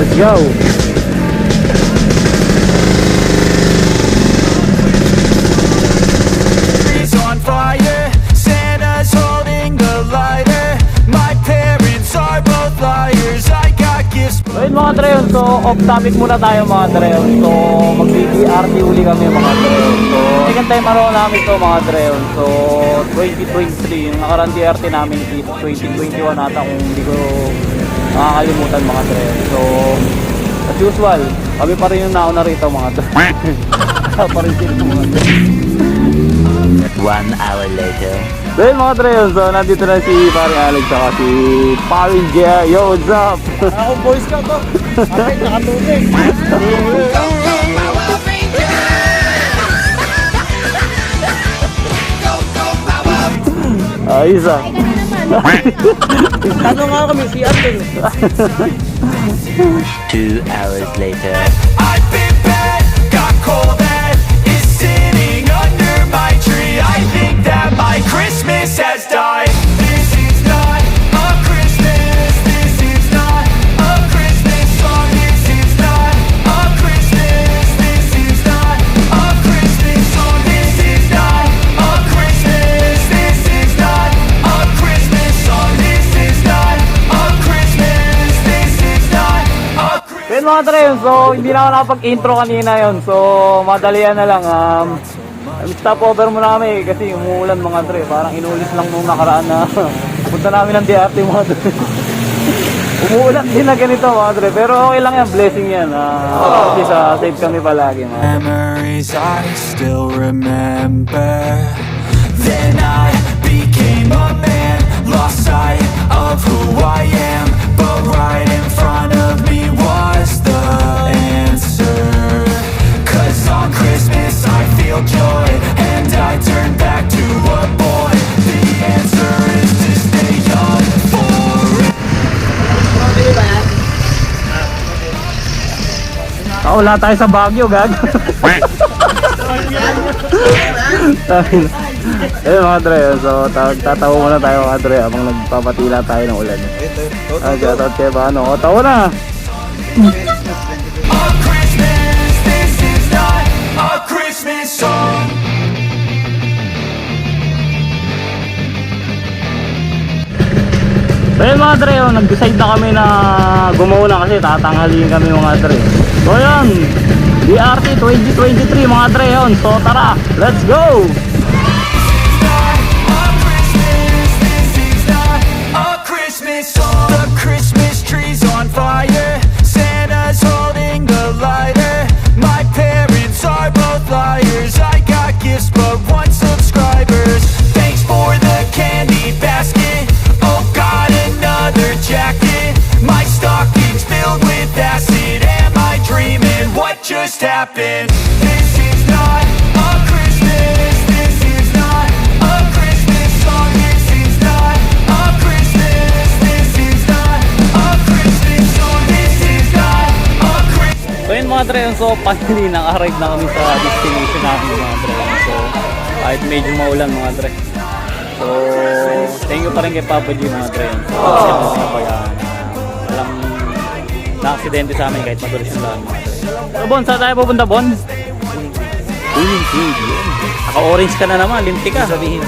Let's go! On fire, Santa's holding the lighter. My parents are both liars. I got gifts. So yun mga Treon, so off topic muna tayo mga Treon. So mag-DRT uli kami mga Treon. So second time araw namin to mga Treon. So 2023, yung nakarang DRT namin is 2021 ata kung hindi ko nakakalimutan mga Treon. So as usual, kami pa rin yung nauna rito mga Treon. Pa rin sila mga Treon. 1 hour later. So yun mga Treon, so nandito na si paring Alex saka si paring Jia. Yo, what's up? Ako boys ka to. Bakit nakatubig? Ayos ah. Tanong nga kami si Arlen. 2 hours later. I've been bad, got cold head, is sitting under my tree. I think that my Christmas has died. This is not a Christmas. This is not a Christmas song. This is not a Christmas. This is not a Christmas song. This is not a Christmas. This is not a Christmas song. This is not a Christmas. This is not a Christmas. Yun mga Treon, so hindi na ako nakapag-intro kanina yun. So madalian na lang. Stop over muna kami kasi umuulan mga Tre. Parang inulis lang nung nakaraan na punta namin ng DRT mga Tre. Umuulan din na ganito mga Tre. Pero okay lang yan, blessing yan. Kasi safe kami palagi mga Tre. Memories I still remember. Then I became a man, lost sight of who I am. But right in front of me was the answer. 'Cause on Christmas I feel joy, and I turn back to a boy. The answer is to stay young forever. Wala tayo sa Baguio, gag. Ayun mga Tre, so tatawa muna tayo mga Tre habang nagpapatila tayo ng ulan. Shoutout kayo ba? Ano? O, tawa na! On Christmas, this is not a Christmas song. So yun mga Tre, nag-decide na kami na gumuna kasi tatanghaliin kami mga Tre. So yun, DRT 2023 mga Tre yun. So tara, let's go! The Christmas tree's on fire, Santa's holding the lighter. My parents are both liars. I got gifts but one subscribers. Thanks for the candy basket. Oh, got another jacket. My stocking's filled with acid. Am I dreaming? What just happened? This is not a Christmas. This is not a Christmas song. This is not a Christmas. This is not a Christmas song. This is not a Christmas. So yun mga Tre, so finally naka-arrive na kami sa destination namin mga Tre. So kahit medyo maulan mga Tre. So thank you pa rin kay Papa G mga Tre. So kasi napabayaan na walang na-aksidente sa amin kahit madulas yung daan mga Tre. So Bon, saan tayo pupunta Bon? Naka-orange ka na naman, linti ka. Sabihin.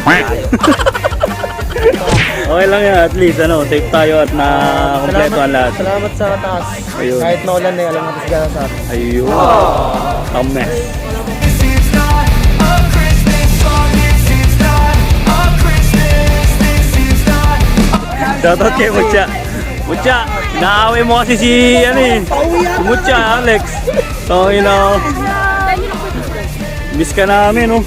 Okay lang yan, at least ano, safe tayo at na-kompleto ang lahat. Salamat sa taas. Ayun. Kahit naulan na alam natin sa atin. Ayun. Ang mess. This is not a Christmas song. This is not a Christmas. This is not a Shoutout kay Mucha. Mucha, naaway mo kasi si ano eh. Si Mucha, Alex. So, you know, miss ka namin, oh.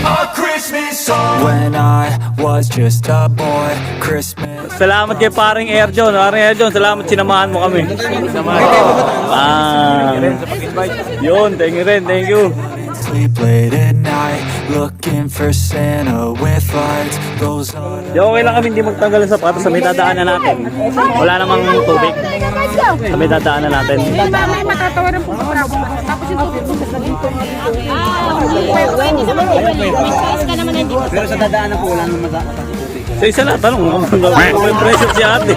a Christmas song. When I was just a boy, Christmas. Salamat kay paring Erjon. Paring Erjon, salamat sinamahan mo kami. Yun, thank you rin, thank you. Sleep late at night, looking for Santa with lights. Those on. Di okay lang kami hindi magtanggal ng sapatos sa may dadaanan natin. Wala namang tubig. Sa may dadaanan natin. May matatawaran po sa tapos yung tubig po sa dito. Pero sa dadaanan po wala naman Sa isa na, tanong mo kung may presyo si ate.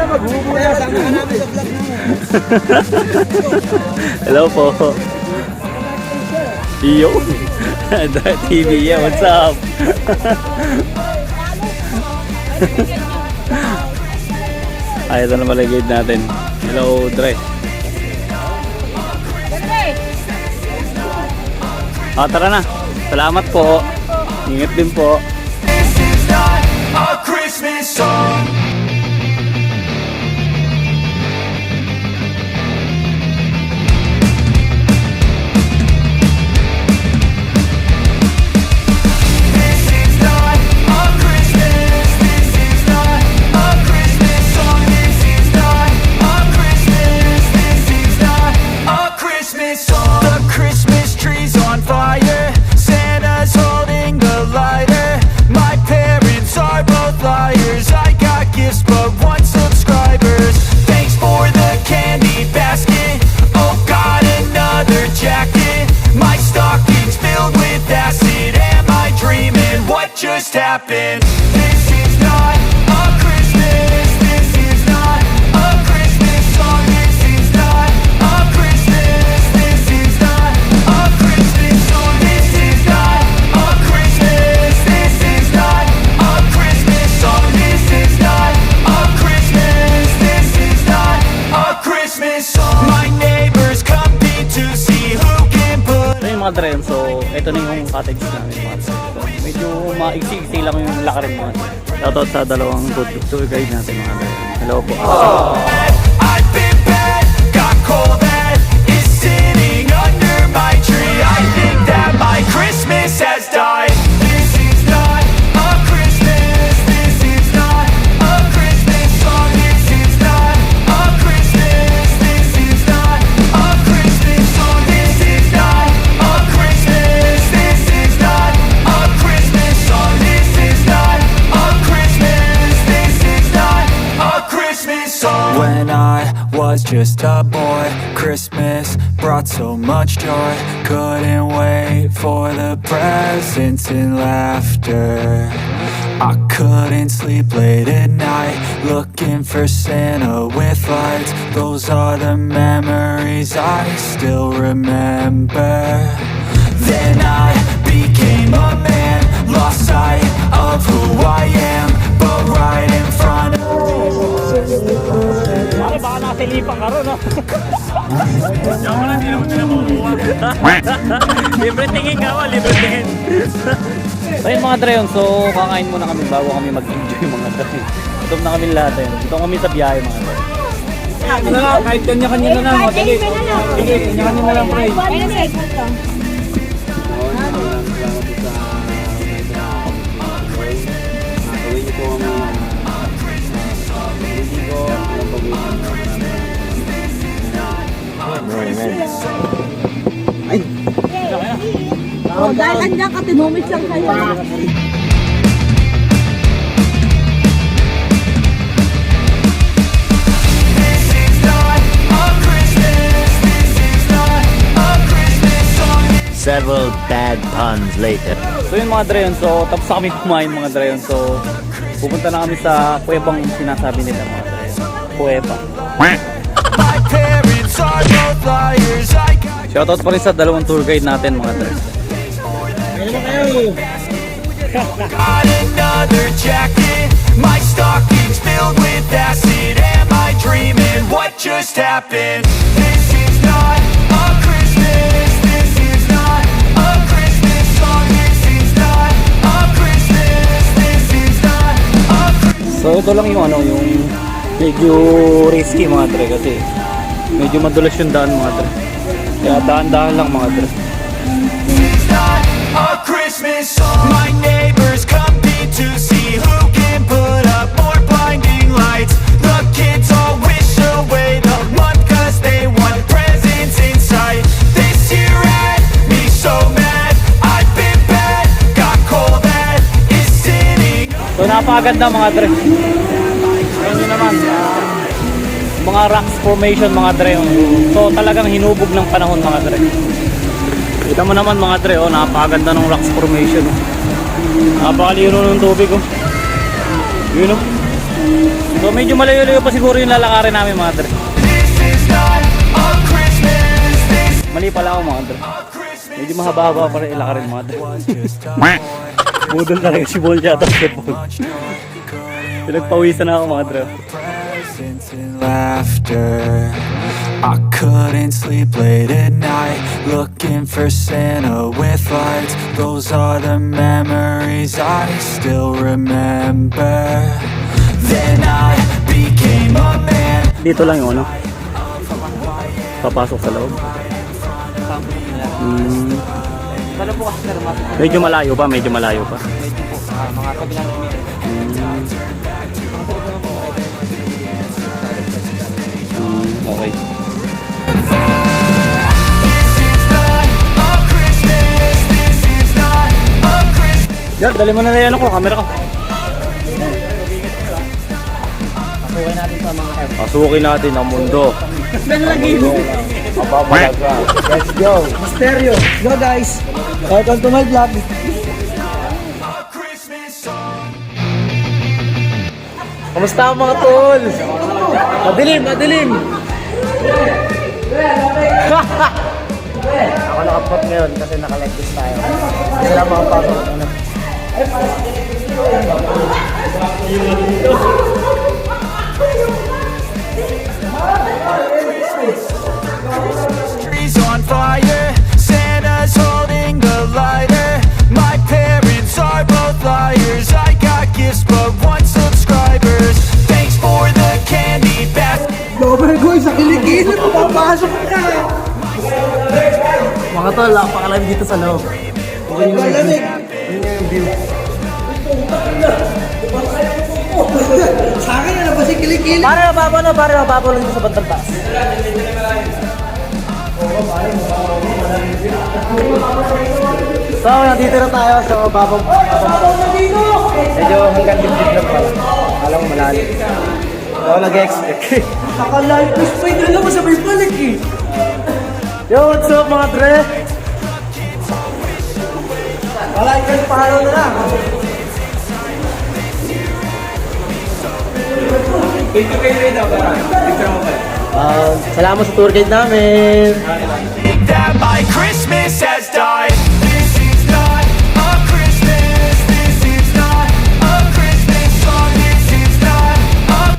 maghuhuya sa Hello po. Yo. TV, yeah, what's up? Ay, ito na pala yung guide natin. Hello, Dre. Tara na. Salamat po. Ingat din po. This is not a Christmas song. This is not a Christmas. This is not a Christmas song. This is not a Christmas. This is not a Christmas song. The Christmas tree's on fire. Santa's holding the lighter. My parents are both liars. I got gifts but one subscribers. Thanks for the candy basket. Oh God, another jacket. My stocking's filled with acid. Am I dreaming? What just happened? This is not a Christmas. This is not a Christmas song. This is not a Christmas. This is not a Christmas song. This is not a Christmas. This is not a Christmas song. This is not a Christmas. This is not a Christmas song. My neighbors compete to see who can put. Ito yung mga Dre. So, ito na yung cottage namin mga Dre. So, medyo maiksi-iksi lang yung lakarin mga Dre. Shoutout sa dalawang tour guide natin mga Dre. Hello po. I've been bad, got coal that is sitting under my tree. I think that my Christmas has died. This is not a Christmas. This is not a Christmas song. This is not a Christmas. This is not a Christmas song. This is not a Christmas. This is not a Christmas song. This is not a Christmas. This is not a Christmas song. When I was just a boy, Christmas brought so much joy. Couldn't wait for the presents and laughter. I couldn't sleep late at night, looking for Santa with lights. Those are the memories I still remember. Then I became a man, lost sight of who I am, but right in front of Pare, baka nasilipang ka ron, no? Diyan na, hindi naman sila makukuha. Libre tingin ka mo, libre tingin. So yun mga Dre, so kakain muna kami bago kami mag-enjoy mga Dre. Gutom na kami lahat yun. Gutom kami sa biyahe mga Dre. Ano na, kahit kanya-kanya na lang. Madali. Sige, kanya-kanya na lang, pre. Oh, dahil andyan ka, tinumit lang kayo. This is not a Christmas. This is not a Christmas song. Several bad puns later. So yun mga Dre, so tapos na kami kumain mga Dre. So pupunta na kami sa kuwebang sinasabi nila mga Dre. Kuweba. My parents are both liars. I got Shoutout pa rin sa dalawang tour guide natin mga Dre. another jacket. My stocking's filled with acid. Am I dreaming? What just happened? This is not a Christmas. This is not a Christmas song. This is not a Christmas. This is not a Christmas. So ito lang yung ano, yung medyo risky mga Dre kasi medyo madulas yung daan mga Dre. Kaya dahan-dahan lang mga Dre. It's not a Christmas song. My neighbors compete to see who can put up more blinding lights. The kids all wish away the month cause they want presents in sight. This year had me so mad. I've been bad, got coal that is sitting. So napakaganda mga Dre. Ayun nyo naman, mga rocks formation mga Dre. So talagang hinubog ng panahon mga Dre. Kita mo naman mga Dre, oh, napakaganda ng rocks formation. Oh. Napakalino ng tubig. Oh. Yun oh. So medyo malayo-layo pa siguro yung lalakarin namin mga dre. This is not a Christmas. This Mali pala ako mga dre. Medyo mahaba-haba pa rin ilakarin mga dre. was just a Budol talaga si Bol siya. Pinagpawisan na ako mga dre. presents and laughter. I couldn't sleep late at night, looking for Santa with lights. Those are the memories I still remember. Then I became a man. Dito lang yung ano. Papasok sa loob. Medyo malayo pa, medyo malayo pa. Okay. A Christmas, this is not a Christmas. Yan, dali mo na yan ako, camera ko. Pasukin natin ang mundo. Mapapalaga. Let's go. Stereo. Go guys. Welcome to my vlog. A Christmas song. Kamusta ang mga tol? Madilim, madilim. Ako nakapot ngayon kasi naka-like tayo. Kasi lang mga pagod. Trees on fire, Santa's holding the lighter. My parents are both liars. I got gifts but one subscribers. Thanks for the candy basket. Dobre ko, sa kilikili, papapasok ka. Mga tol, napakalam dito sa loob. Napakalamig. Yun yung view. Sa akin na ba si kilikili? Para mababaw lang dito sa bantang taas. So, nandito na tayo sa babang na dito! Medyo hanggang dibdib lang pala. Alam mo malalim. Ako nag-expect. Nakalive push pa yun lang masabay balik eh. Yo, what's up mga dre? Like and follow na lang. Salamat sa tour guide namin. That my Christmas has died. This is not a Christmas. This is not a Christmas song. This is not a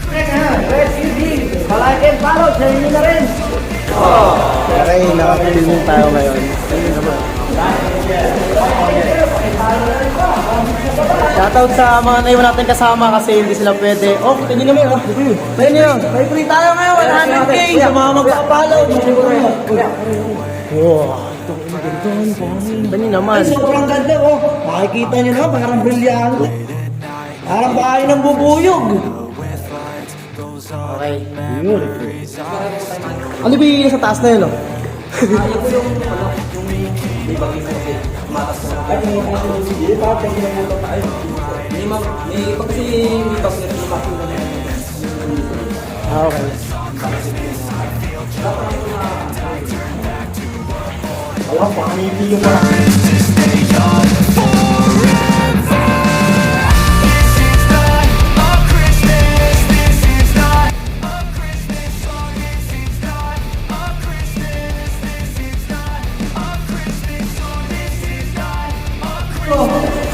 Like and follow, sa inyo na rin. Okay, nakapilming tayo ngayon. Shoutout sa mga naiwan natin kasama kasi hindi sila pwede. Oh, tingin naman oh. Tingin nyo, may free tayo ngayon, 100k sa mga magpapalaw. Wow, tingin naman. Sobrang ganda oh. Makikita nyo na, parang brilyante. Parang bahay ng bubuyog. Okay, yun. Ano ba yung sa taas na yun oh? Okay. Wala pa, kaniti yung mga.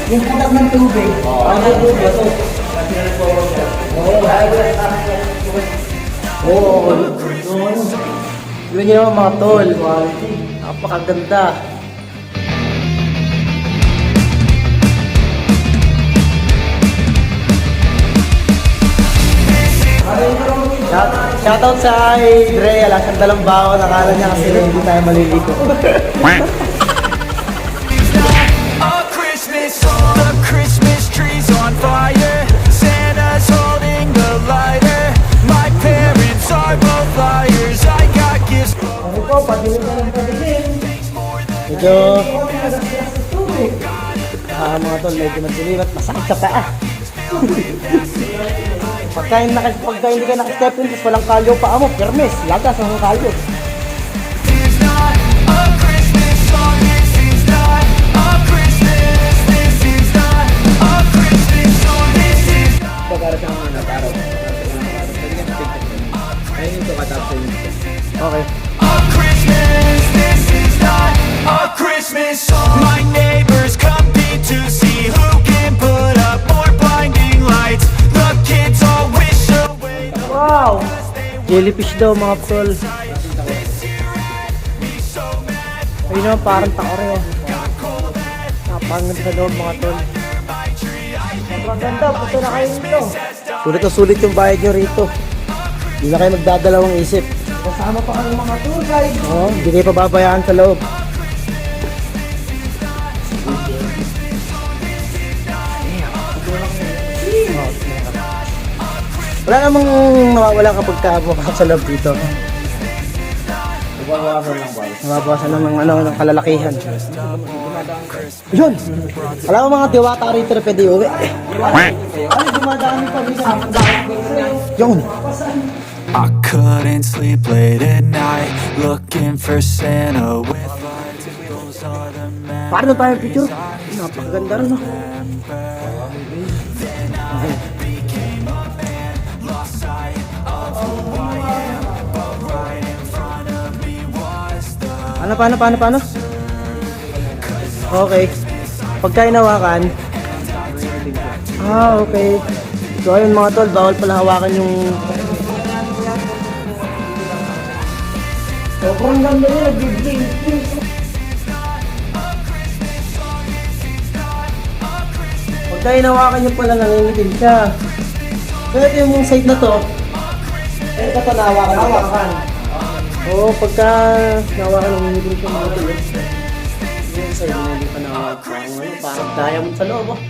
Yung putak ng tubig. Ano tubig ito? Oo. Yun yung mga tol. Napakaganda. Shoutout sa Dre. Alas ang dalang baon. Nakala niya kasi hindi tayo maliligo. The Christmas tree's on fire. Santa's holding the lighter. My parents are both liars. I got gifts. Ito, padilim na lang padilim. Medyo... mga tol, medyo madilim at masakit sa paa. Pagka hindi ka nakastep in, tapos walang kalyo paa mo, permis, lagas ang kalyo. It's not a Christmas song. This is not a Christmas. This is not a Christmas song. This is not. Pagkara siyang araw. Okay. A Christmas, this is not a Christmas song. My neighbors compete to see who can put up more blinding lights. The kids all wish away the Wow! Jellyfish daw mga tol. Ayun naman parang takore oh. Napanganda daw mga tol. Maganda, punta na kayo nito. Sulit na sulit yung bayad nyo rito. Hindi na kayo magdadalawang isip. Kasama pa kayo mga tour guide. Oo, hindi kayo pababayaan sa loob. Wala namang nawawala kapag kabuka sa loob dito. Nababawasan lang ng kalalakihan. Yun! Alam mo mga diwata rito na pwede uwi. Ano dumadami pa dito? Yun! I couldn't sleep late at night, looking for Santa with lights. Those are the memories. Paano tayo picture? Napakaganda rin no? Paano? Okay. Pagka hinawakan. Okay. So ayun mga tol, bawal pala hawakan yung... Sobrang ganda niya, nag-bling. Pagka hinawakan niyo pala, nangingitim siya. So ito yung site na to. Ito pa nahawakan. Oo, pagka nahawakan, nangingitim siya mga tol. Yung site na hindi pa nahawakan. Ngayon, parang diamond sa loob oh.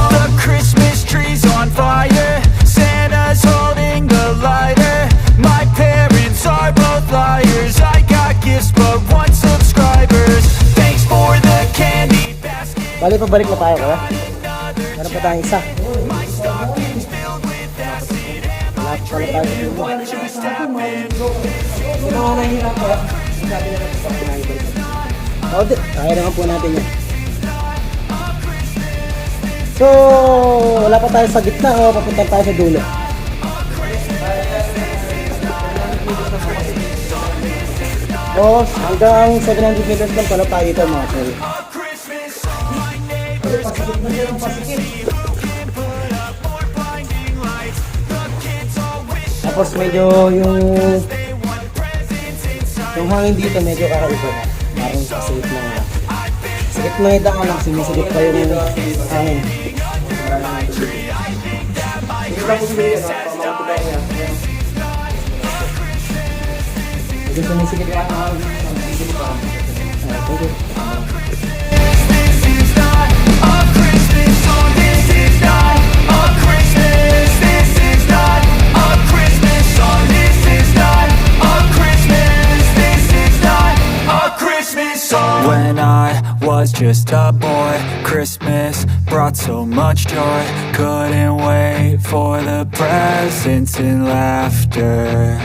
The Christmas tree's on fire, Santa's holding the lighter. My parents are both liars, I got gifts but one subscribers. Thanks for the candy basket. Bali, pabalik na tayo kaya. Meron pa tayong isa. Wala pa pala tayo. Hindi na nga nahihirap kaya. Sabi na natin sa pinahibalik. Kaya naman po natin yan. So, wala pa tayo sa gitna o papunta tayo sa dulo. O, hanggang 700 meters lang pala tayo ito mga tol. Pasikip na siya ng pasikip. Tapos medyo yung hangin dito medyo kakaiba na. Parang pasikip na nga. Sikip na ito ka lang, sumisigip pa yung hangin. Medyo sumisigip ka lang. This is not a Christmas song. This is not a Christmas. This is not a Christmas song. This is not a Christmas. This is not a Christmas song. When I was just a boy, Christmas brought so much joy. Couldn't wait for the presents and laughter.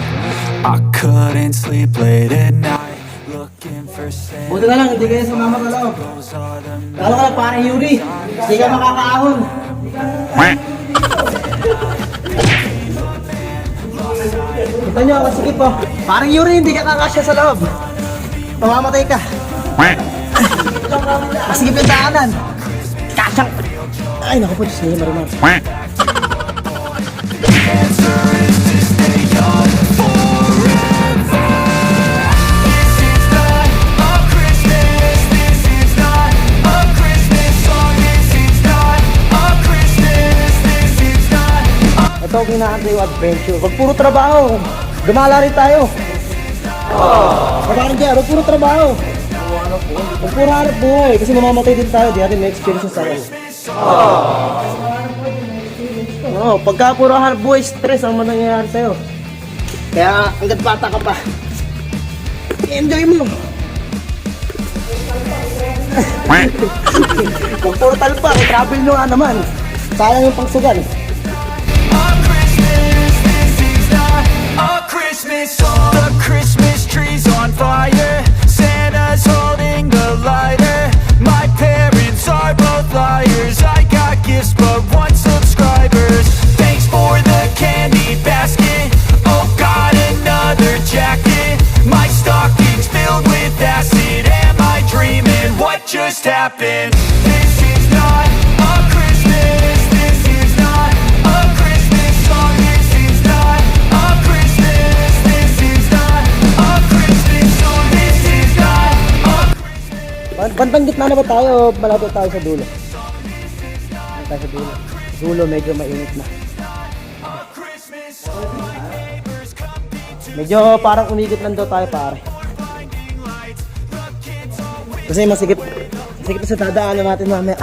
I couldn't sleep late at night, looking for Santa. Buti na lang, hindi kayo sumama sa loob. Lalo ka lang parang Yuri, hindi ka makakaahon. Kita nyo, masikip po. Parang Yuri, hindi ka kakasya sa loob. Mamamatay ka. Masikip yung daanan. Kasyang. Ay, naku po, Diyos niya, marunong. Ito ang kinaantay yung adventure. Wag puro trabaho. Gumala rin tayo. Parang dyan, wag puro trabaho. Wag puro harap buhay. Kasi mamamatay din tayo. Di natin may experience sa sarili. Pagka puro harap buhay, stress ang mangyayari sa'yo. Kaya hanggat bata ka pa, i-enjoy mo. Wag puro talpa. Travel nyo nga naman. Sayang yung pangsugal. On Christmas, this is not a Christmas song. The Christmas tree's on fire. Santa's holding the lighter. My parents are both liars. I got gifts but one subscribers. Thanks for the candy basket. Oh, got another jacket. My stocking's filled with acid. Am I dreaming? What just happened? This is not a Christmas. This is not a Christmas song. This is not a Christmas. This is not a Christmas song. This is not a Bandang gitna na ba tayo? Malapit tayo sa dulo. Malapit tayo sa dulo. Dulo medyo mainit na. Christmas song. Medyo parang umigit lang daw tayo pare. Kasi masigit. Masigit na sa dadaanan natin mamaya.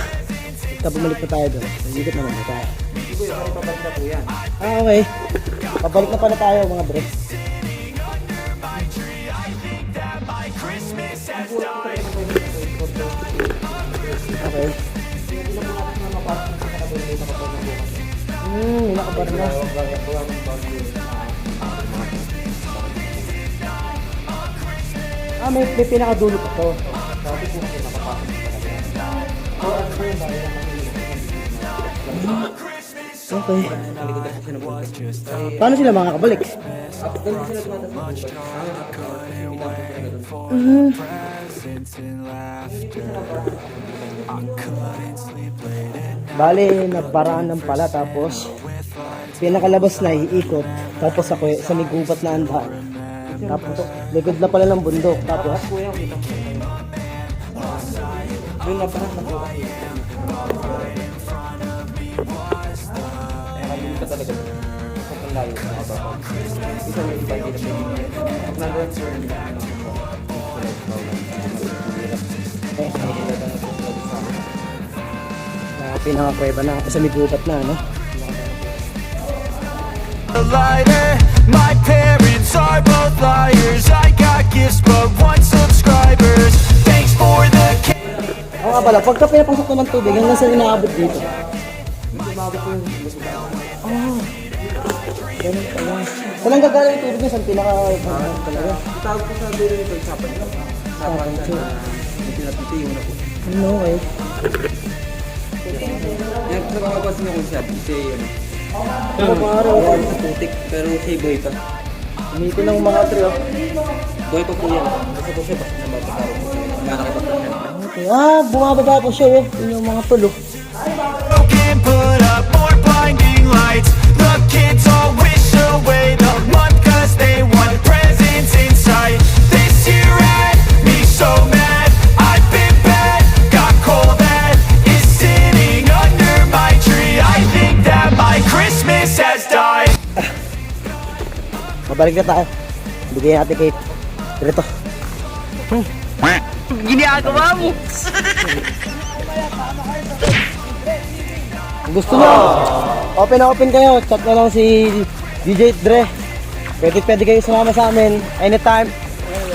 Ika bumalik pa tayo doon. Umigit naman na tayo. Okay. Pabalik na pala tayo mga bre. Okay. Nakabar na. May pinakadulo pa to. Okay. Paano sila makakabalik? Bale, naparaan ng pala tapos pinakalabas na iikot tapos ako sa may gubat na andahan. Tapos likod na pala ng bundok. Tapos doon na pala sa buhay. Ayun ka talaga. Ang layo na mababaw. Isa may iba dito. Nag-run sir. Pinaka-prueba na ako sa may gubat na, no? A lighter. My parents are both liars. I got gifts but one subscribers. Thanks for the Oo nga pala, pagka pinapasok naman tubig, hanggang saan inaabot dito? Ganun pala. Saan gagaling yung tubig niya? Saan pinaka... talaga? Tawag ko sa dulo nito, sapan nyo. Sapan na pinapiti yung na po. Ano, eh? Yan, sa mga boss niyo kung siya, ito yun. Paro. Putik, pero si boy pa. Umiko ng mga trio. Boy pa po yan. Kasi po siya, basta na mapataro po. Malaki pa po siya. Okay. Bumababa po siya, eh. Yun yung mga tulo. broken, put up more blinding lights. The kids all wish away the month cause they want presents in sight. This year had me so mad. I've been bad, got cold that is sitting under my tree. I think that my Christmas has died. Mabalik na tayo. Bigyan natin kay Rito. Ginagawa mo. Gusto nyo? Open na open kayo. Chat na lang si DJ Dre. Pwede kayo sumama sa amin anytime.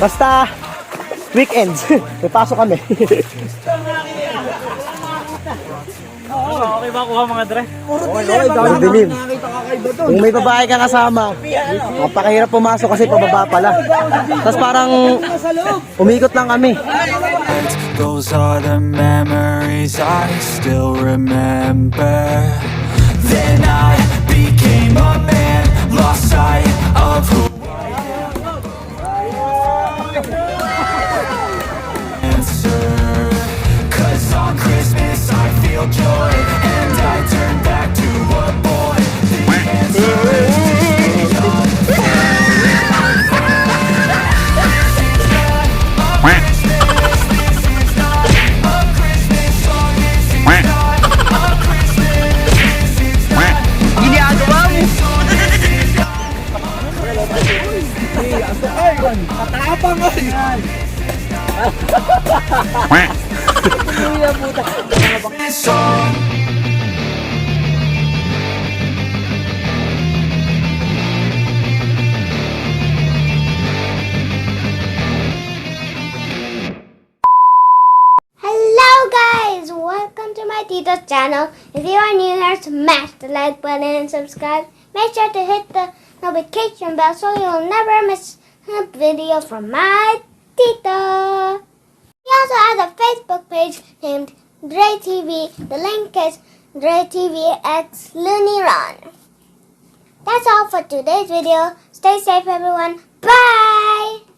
Basta weekends. May pasok kami. Okay ba kuha mga dre? Dilim. Kung may babae kang kasama, mapakahirap pumasok kasi pababa pala. Tapos parang umikot lang kami. Those are the memories I still remember. Then I became a man, lost sight of who answer. 'Cause on Christmas I feel joy, and I turn back to a boy. The answer is this song. Hello guys, welcome to my my Tito's channel. If you are new here, smash the like button and subscribe. Make sure to hit the notification bell so you'll never miss a video from my Tito. He also has a Facebook page named Dre TV. The link is Dre TV X Looney Run. That's all for today's video. Stay safe, everyone. Bye!